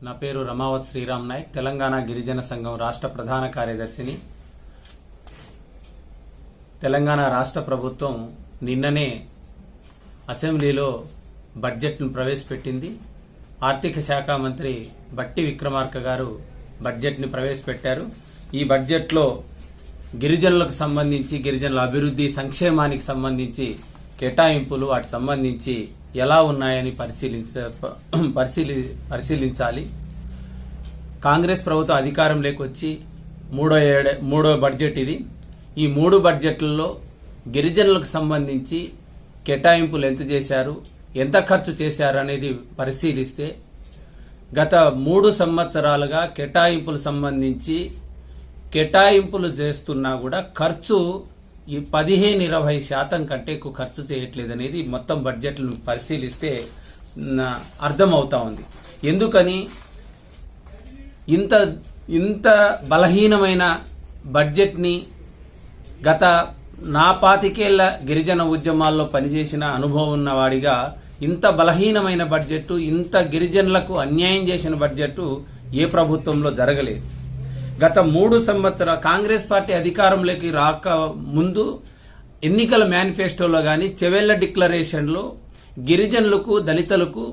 నా పేరు రమావత్ శ్రీరామ్ నాయక్, తెలంగాణ గిరిజన సంఘం రాష్ట్ర ప్రధాన కార్యదర్శిని. తెలంగాణ రాష్ట్ర ప్రభుత్వం నిన్ననే అసెంబ్లీలో బడ్జెట్ను ప్రవేశపెట్టింది. ఆర్థిక శాఖ మంత్రి బట్టి విక్రమార్క గారు బడ్జెట్ని ప్రవేశపెట్టారు. ఈ బడ్జెట్లో గిరిజనులకు సంబంధించి, గిరిజనుల అభివృద్ధి సంక్షేమానికి సంబంధించి కేటాయింపులు, వాటికి సంబంధించి ఎలా ఉన్నాయని పరిశీలించాలి. కాంగ్రెస్ ప్రభుత్వం అధికారంలోకి వచ్చి మూడో బడ్జెట్ ఇది. ఈ 3 బడ్జెట్లలో గిరిజనులకు సంబంధించి కేటాయింపులు ఎంత చేశారు, ఎంత ఖర్చు చేశారు అనేది పరిశీలిస్తే గత 3 సంవత్సరాలుగా కేటాయింపులు సంబంధించి కేటాయింపులు చేస్తున్నా కూడా ఖర్చు ఈ 15-20% కంటే ఎక్కువ ఖర్చు చేయట్లేదు అనేది మొత్తం బడ్జెట్లను పరిశీలిస్తే అర్థమవుతా ఉంది. ఎందుకని ఇంత బలహీనమైన బడ్జెట్ని గత నా 25 ఏళ్ల గిరిజన ఉద్యమాల్లో పనిచేసిన అనుభవం ఉన్నవాడిగా ఇంత బలహీనమైన బడ్జెట్, ఇంత గిరిజనులకు అన్యాయం చేసిన బడ్జెట్ ఏ ప్రభుత్వంలో జరగలేదు. గత 3 సంవత్సరాలు కాంగ్రెస్ పార్టీ అధికారంలోకి రాక ముందు ఎన్నికల మేనిఫెస్టోలో కానీ, చెవెళ్ల డిక్లరేషన్లో గిరిజనులకు, దళితులకు